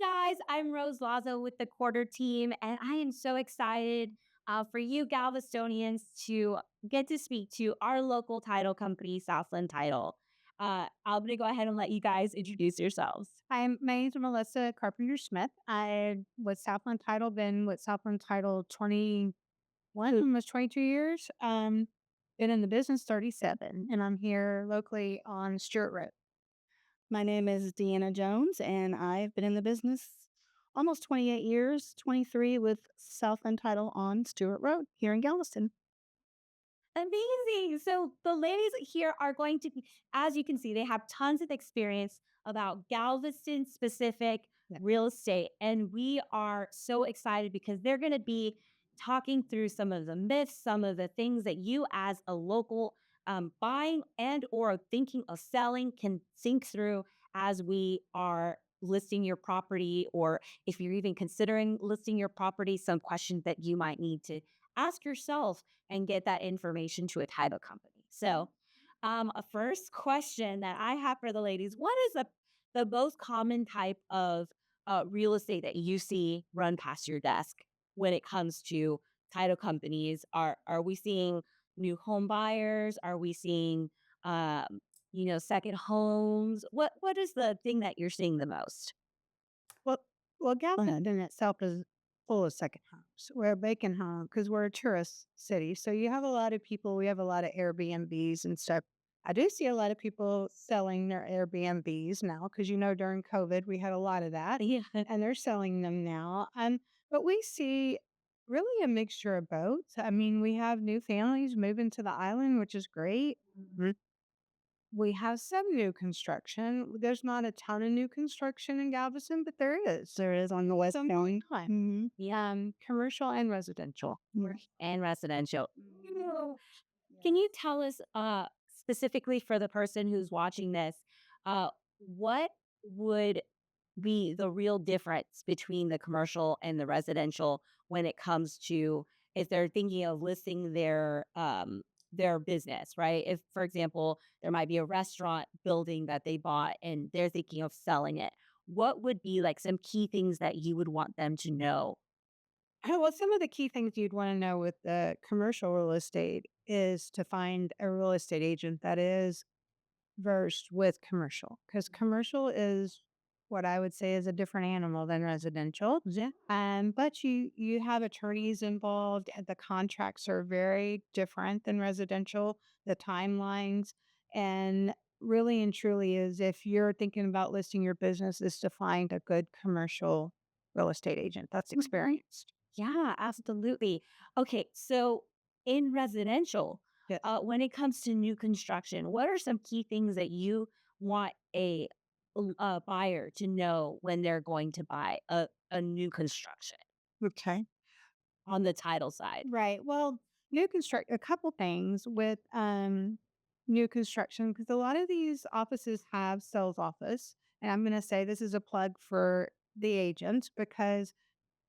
guys, I'm Rose Lazo with the Quarter Team, and I am so excited for you Galvestonians to get to speak to our local title company, Southland Title. I'm going to go ahead and let you guys introduce yourselves. My name's Melissa Carpenter Smith. I with Southland Title, been with Southland Title 21, almost 22 years. Been in the business 37, and I'm here locally on Stewart Road. My name is Deanna Jones, and I've been in the business almost 28 years, 23 with Southland Title on Stewart Road here in Galveston. Amazing. So the ladies here are going to be, as you can see, they have tons of experience about Galveston specific Yeah. real estate. And we are so excited because they're going to be talking through some of the myths, some of the things that you as a local buying and or thinking of selling can think through as we are listing your property, or if you're even considering listing your property, some questions that you might need to ask yourself and get that information to a title company. So, a first question that I have for the ladies: what is the most common type of real estate that you see run past your desk when it comes to title companies? Are we seeing new home buyers? Are we seeing second homes? What is the thing that you're seeing the most? Well, well, Go ahead. Galveston itself is full of second homes. We're a vacant home because we're a tourist city. So you have a lot of people. We have a lot of Airbnbs and stuff. I do see a lot of people selling their Airbnbs now because during COVID we had a lot of that, Yeah. and they're selling them now. But we see really a mixture of both. I mean, we have new families moving to the island, which is great. We have some new construction. There's not a ton of new construction in Galveston, but there is. There is on the West Some County. time. hmm Commercial and residential. And residential. Can you tell us specifically for the person who's watching this, what would be the real difference between the commercial and the residential when it comes to if they're thinking of listing their business, right? If, for example, there might be a restaurant building that they bought and they're thinking of selling it, what would be like some key things that you would want them to know? Well, some of the key things you'd want to know with the commercial real estate is to find a real estate agent that is versed with commercial, because commercial is what I would say is a different animal than residential. Yeah. But you have attorneys involved, and the contracts are very different than residential, the timelines, and really and truly is if you're thinking about listing your business is to find a good commercial real estate agent that's experienced. Yeah, absolutely. Okay, so in residential, Yes. when it comes to new construction, what are some key things that you want a buyer to know when they're going to buy a new construction Okay. on the title side? Right. Well, a couple things with new construction, because a lot of these offices have sales office. And I'm going to say this is a plug for the agent, because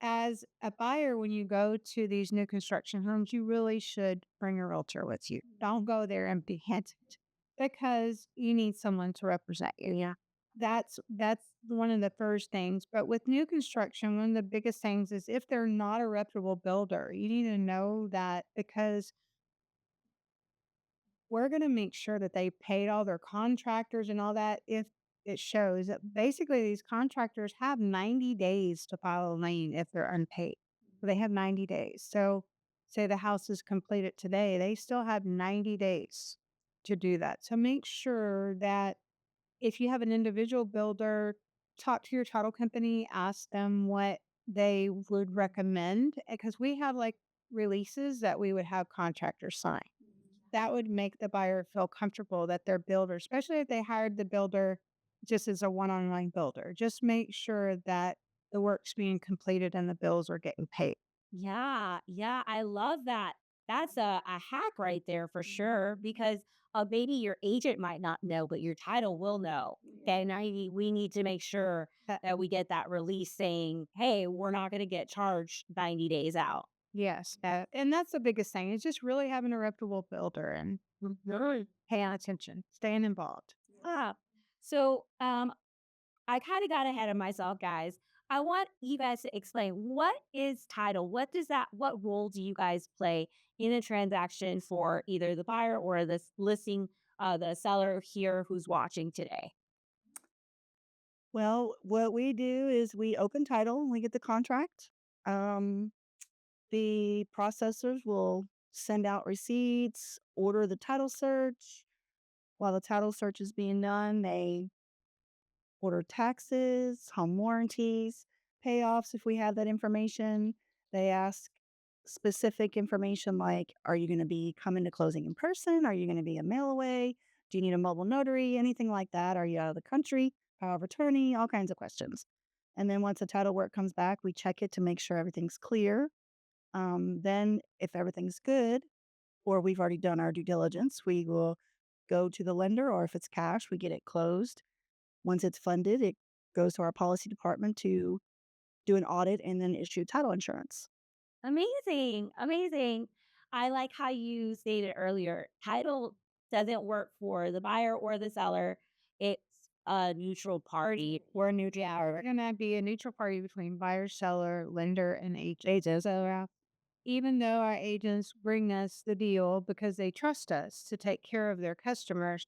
as a buyer, when you go to these new construction homes, you really should bring a realtor with you. Don't go there empty handed, because you need someone to represent you. Yeah. That's one of the first things. But with new construction, one of the biggest things is if they're not a reputable builder, you need to know that, because we're going to make sure that they paid all their contractors and all that. If it shows that basically these contractors have 90 days to file a lien if they're unpaid. So they have 90 days. So say the house is completed today, they still have 90 days to do that. So make sure that if you have an individual builder, talk to your title company, ask them what they would recommend, because we have like releases that we would have contractors sign. That would make the buyer feel comfortable that their builder, especially if they hired the builder just as a one-on-one builder, just make sure that the work's being completed and the bills are getting paid. Yeah, yeah, I love that. That's a hack right there for sure because maybe your agent might not know, but your title will know. Okay, now we need to make sure That that we get that release saying, hey, we're not going to get charged 90 days out. Yes, and that's the biggest thing, is just really having a reputable builder and paying attention, staying involved. Ah, so I kind of got ahead of myself, guys. I want you guys to explain what is title? What role do you guys play in a transaction for either the buyer or the listing, the seller here who's watching today? Well, what we do is we open title and we get the contract. Um, the processors will send out receipts, order the title search. While the title search is being done, they order taxes, home warranties, payoffs if we have that information. They ask specific information like, are you going to be coming to closing in person? Are you going to be a mail away? Do you need a mobile notary? Anything like that? Are you out of the country? Power of attorney? All kinds of questions. And then once the title work comes back, we check it to make sure everything's clear. Then, if everything's good, or we've already done our due diligence, we will go to the lender, or if it's cash, we get it closed. Once it's funded, it goes to our policy department to do an audit and then issue title insurance. Amazing, amazing. I like how you stated earlier, title doesn't work for the buyer or the seller. It's a neutral party. We're neutral. Yeah, we're gonna be a neutral party between buyer, seller, lender, and agent. So even though our agents bring us the deal because they trust us to take care of their customers,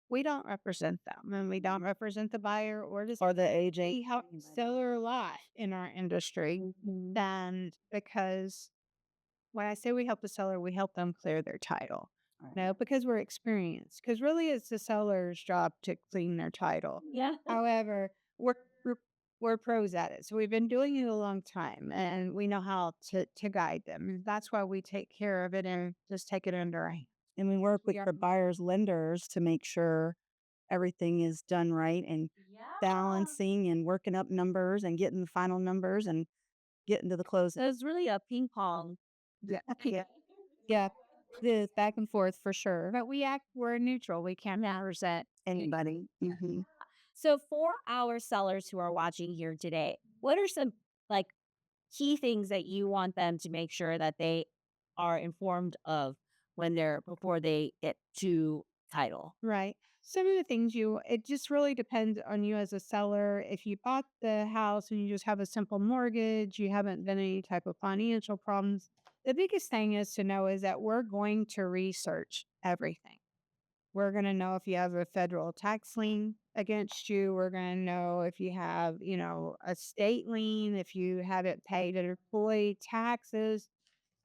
we don't represent them, and we don't represent the buyer or the agent. We help the seller a lot in our industry, and because when I say we help the seller, we help them clear their title. No, because we're experienced. Because really, it's the seller's job to clean their title. Yeah. However, we're we're pros at it, so we've been doing it a long time, and we know how to guide them. And that's why we take care of it and just take it under our hands. And we work with We are the buyer's lenders to make sure everything is done right and Yeah. balancing and working up numbers and getting the final numbers and getting to the closing. So it's really a ping pong. yeah, yeah, yeah. The back and forth for sure, but we're neutral. We can't represent Anybody. Hmm. So for our sellers who are watching here today, what are some like key things that you want them to make sure that they are informed of when they're before they get to title? Right. Some of the things it just really depends on you as a seller. If you bought the house and you just have a simple mortgage, you haven't been any type of financial problems. The biggest thing is to know is that we're going to research everything. We're going to know if you have a federal tax lien against you. We're going to know if you have, a state lien, if you haven't paid an employee taxes,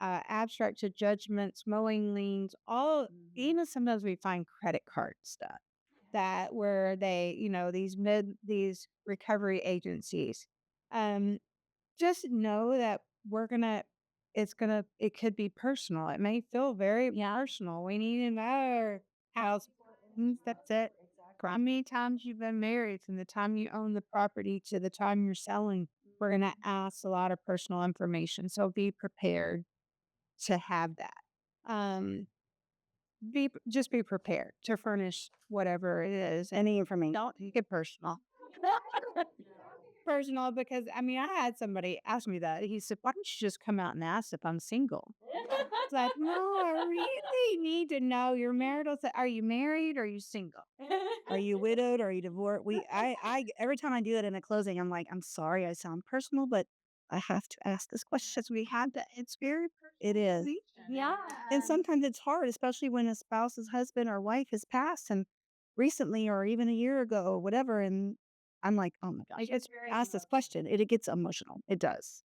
abstract to judgments, mowing liens, all even sometimes we find credit card stuff that where they, these recovery agencies. Um, just know that it could be personal. It may feel very personal. We need to know house. That's it. How many times you've been married from the time you own the property to the time you're selling. We're gonna ask a lot of personal information. So be prepared to have that. Um, just be prepared to furnish whatever it is. Any information. Don't take it personal. Personal because I mean I had somebody ask me that. He said, "Why don't you just come out and ask if I'm single?" It's like, no, I really need to know your marital. Are you married? Or are you single? Are you widowed? Are you divorced? Every time I do it in a closing, I'm like, I'm sorry, I sound personal, but I have to ask this question. Because we had to. It's very It personal. is. Yeah. And sometimes it's hard, especially when a spouse's husband or wife has passed and recently or even a year ago or whatever. And I'm like, oh my gosh, Like it's very ask this question. It gets emotional. It does.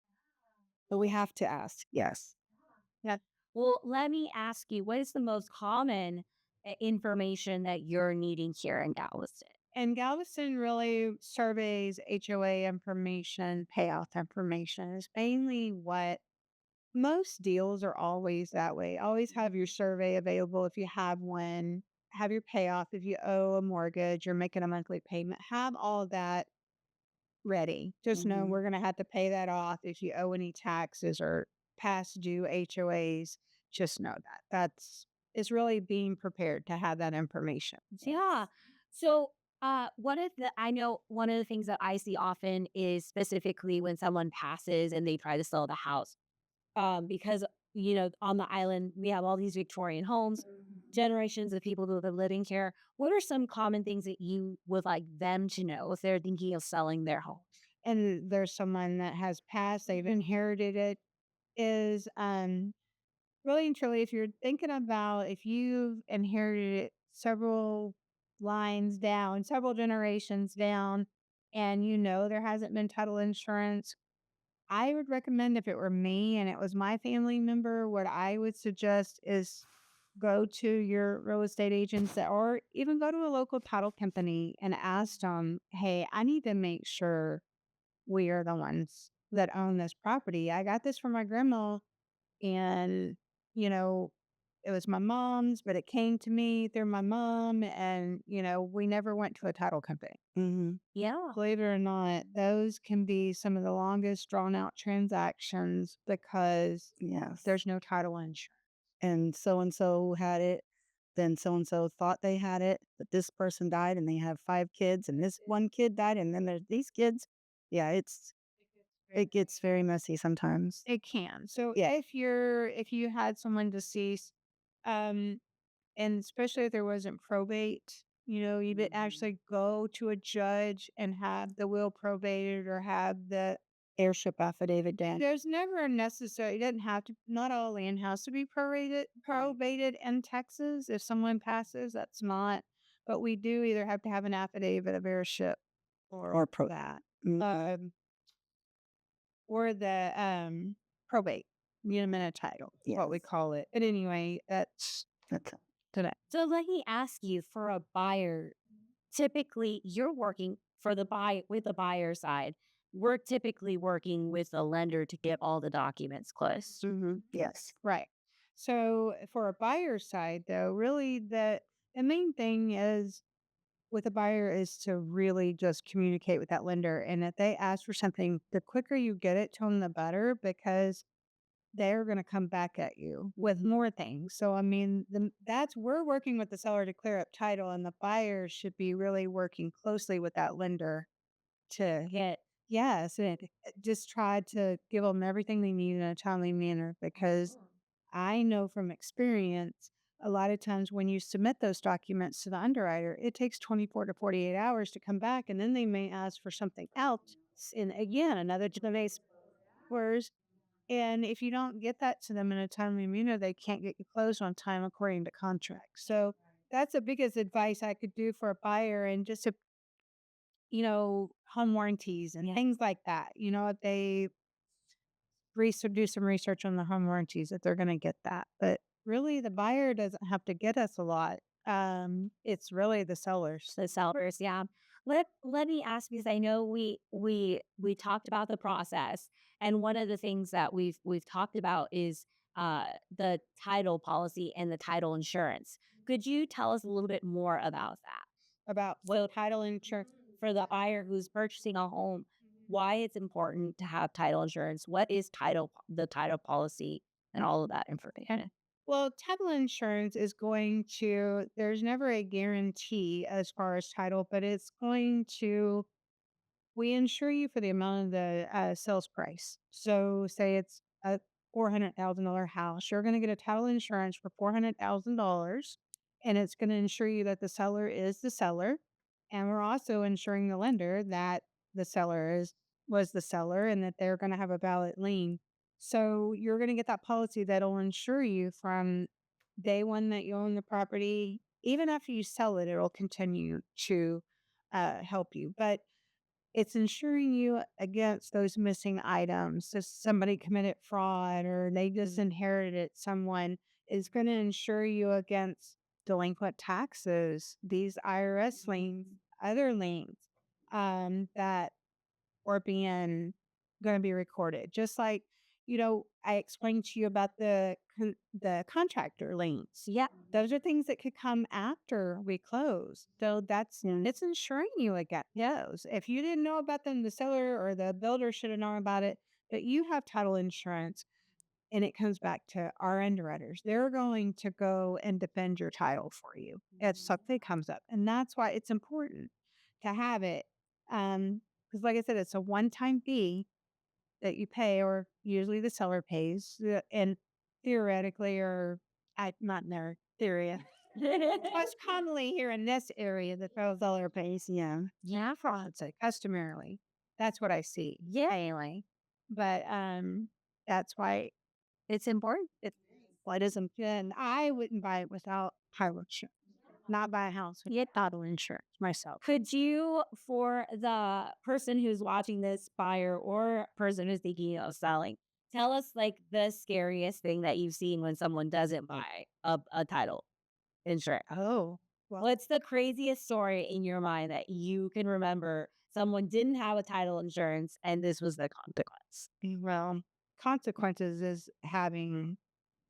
But we have to ask. Yes. yeah. Well, let me ask you, what is the most common information that you're needing here in Galveston? And Galveston really surveys HOA information, payoff information is mainly what most deals are always that way. Always have your survey available if you have one, have your payoff if you owe a mortgage, you're making a monthly payment, have all of that ready. Just know Hmm. we're going to have to pay that off if you owe any taxes or past due HOAs. Just know that. It's really being prepared to have that information. Yeah. So, I know one of the things that I see often is specifically when someone passes and they try to sell the house. Because, on the island, we have all these Victorian homes, generations of people who have been living here. What are some common things that you would like them to know if they're thinking of selling their home? and there's someone that has passed, they've inherited it, is really and truly, if you're thinking about if you've inherited it several lines down, several generations down, and you know there hasn't been title insurance, I would recommend if it were me and it was my family member, what I would suggest is go to your real estate agents or even go to a local title company and ask them, hey, I need to make sure we are the ones that own this property. I got this from my grandma and, you know, it was my mom's, but it came to me through my mom. And, we never went to a title company. Mhm. Yeah. Believe it or not, those can be some of the longest drawn out transactions because Yes. there's no title insurance. And so had it, then so and so thought they had it, but this person died and they have 5 kids and this one kid died and then there's these kids. Yeah, it gets very messy sometimes. It can. So Yeah. if you had someone deceased, um, and especially if there wasn't probate, you would actually go to a judge and have the will probated or have the Airship affidavit done. there's never a necessary it doesn't have to not all land has to be probated in Texas. If someone passes, that's not. But we do either have to have an affidavit of heirship or Or pro that. mm, Um or the probate, unit of title, what we yes. call it. But anyway, that's That's today. So let me ask you for a buyer, typically you're working for the buy with the buyer side. We're typically working with a lender to get all the documents closed. mhm, yes. Right. So for a buyer side though, really the main thing is with a buyer is to really just communicate with that lender. And if they ask for something, the quicker you get it to them, the better because they're going to come back at you with more things. So, I mean, that's we're working with the seller to clear up title, and the buyer should be really working closely with that lender to Get yes, and just try to give them everything they need in a timely manner because I know from experience, a lot of times when you submit those documents to the underwriter, it takes 24 to 48 hours to come back, and then they may ask for something else. And again, another 2 days hours. And if you don't get that to them in a timely manner, they can't get you closed on time according to contract. So that's the biggest advice I could do for a buyer and just to, home warranties and things like that. If they do some research on the home warranties that they're going to get that. But really, the buyer doesn't have to get us a lot. It's really the sellers. the sellers, yeah. Let me ask because I know we talked about the process, and one of the things that we've talked about is the title policy and the title insurance. Could you tell us a little bit more about that? About Well, title insurance. for the buyer who's purchasing a home, why it's important to have title insurance, what is the title policy, and all of that information. Well, title insurance is going to, there's never a guarantee as far as title, but it's going to we insure you for the amount of the sales price. So, say it's a $400,000 house, you're going to get a title insurance for $400,000, and it's going to insure you that the seller is the seller, and we're also insuring the lender that the seller was the seller and that they're going to have a valid lien. So, you're going to get that policy that'll insure you from day one that you own the property, even after you sell it, it'll continue to help you. But it's insuring you against those missing items. If somebody committed fraud or they just inherited someone, is going to insure you against delinquent taxes, these IRS liens, other liens that are being going to be recorded. Just like, I explained to you about the contractor liens. Yeah. Those are things that could come after we close. So it's insuring you against those. If you didn't know about them, the seller or the builder should have known about it. But you have title insurance, and it comes back to our underwriters. They're going to go and defend your title for you if something comes up, and that's why it's important to have it. Because, like I said, it's a one-time fee that you pay, or usually the seller pays, and theoretically, or not in their theory. Most commonly here in this area, the seller pays, Yeah. for it's customarily. That's what I see Yeah. anyway. But that's why it's important. Why doesn't And I wouldn't buy it without title insurance. Not buy a house Yeah. without title insurance myself. Could you, for the person who's watching this buyer or person who's thinking of selling, tell us like the scariest thing that you've seen when someone doesn't buy a title insurance? Oh, well, What's the craziest story in your mind that you can remember? Someone didn't have a title insurance and this was the consequence. well, consequences is having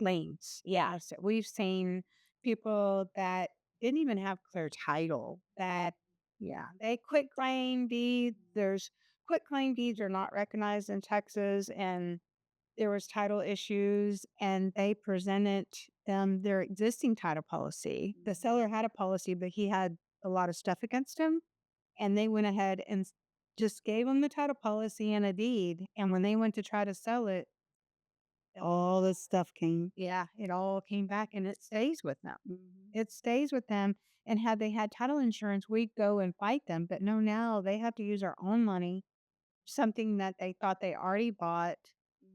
lanes. Yeah. So we've seen people that didn't even have clear title that, yeah, they quit claim deed. There's quit claim deeds are not recognized in Texas, and there was title issues, and they presented them their existing title policy. The seller had a policy, but he had a lot of stuff against him, and they went ahead and just gave him the title policy and a deed. And when they went to try to sell it, all this stuff came? yeah, it all came back and it stays with them. Mhm. It stays with them. And had they had title insurance, we'd go and fight them. But no, now they have to use their own money, something that they thought they already bought.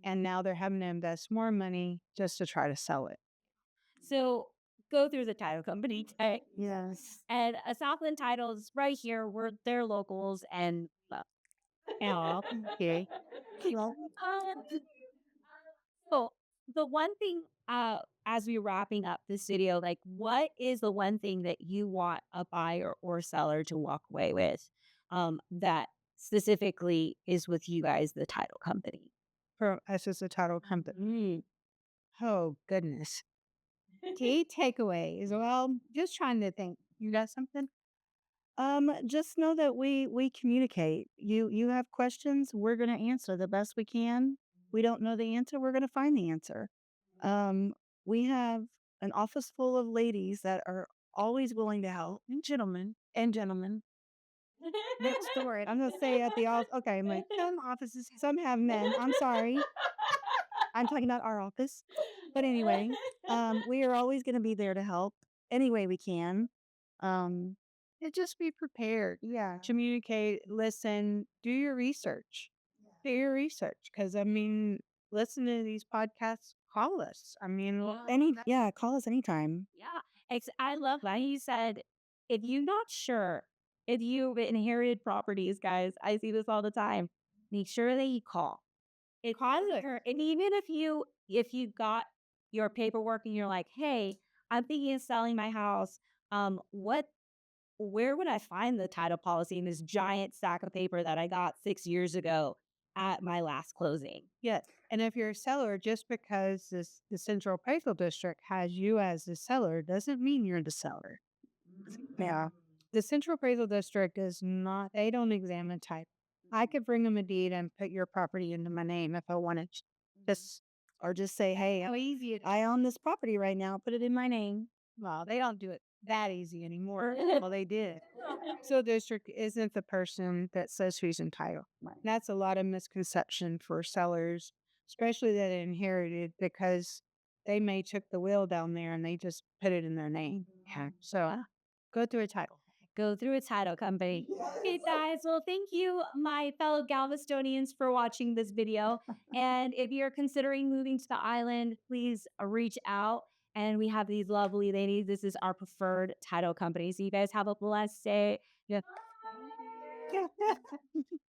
And now they're having to invest more money just to try to sell it. So go through the title company tag. Yes. And Southland Titles right here, we're their locals and Okay. Well, so the one thing, as we're wrapping up this video, like what is the one thing that you want a buyer or seller to walk away with, that specifically is with you guys, the title company? For us as a title company. Mm. Oh, goodness. Key takeaways. Well, just trying to think. You got something? just know that we communicate. You have questions, we're gonna answer the best we can. We don't know the answer, we're gonna find the answer. Um, we have an office full of ladies that are always willing to help, and gentlemen. Next door. I'm gonna say at the office. Okay, I'm like some offices, some have men. I'm sorry. I'm talking about our office. But anyway, we are always going to be there to help any way we can. Um, And just be prepared. Yeah. Communicate, listen, do your research. Do your research. Because, I mean, listen to these podcasts, call us. I mean, yeah, call us anytime. Yeah, I love that. You said, if you're not sure if you've inherited properties, guys, I see this all the time. Make sure that you call. It's call us. and even if you got your paperwork and you're like, hey, I'm thinking of selling my house. What where would I find the title policy in this giant stack of paper that I got 6 years ago at my last closing? Yes. And if you're a seller, just because the Central Appraisal District has you as the seller doesn't mean you're the seller. Yeah. The Central Appraisal District is not, they don't examine title. I could bring them a deed and put your property into my name if I wanted to. Just, Or just say, hey, how easy I own this property right now, put it in my name. well, they don't do it that easy anymore. Well, they did. So district isn't the person that says who's entitled. That's a lot of misconception for sellers, especially that inherited because they may took the will down there and they just put it in their name. Yeah. So go through a title. Go through a title company. Okay, guys. Well, thank you, my fellow Galvestonians, for watching this video. And if you're considering moving to the island, please reach out. And we have these lovely ladies. This is our preferred title company. So you guys have a blessed day. Yeah. Yeah.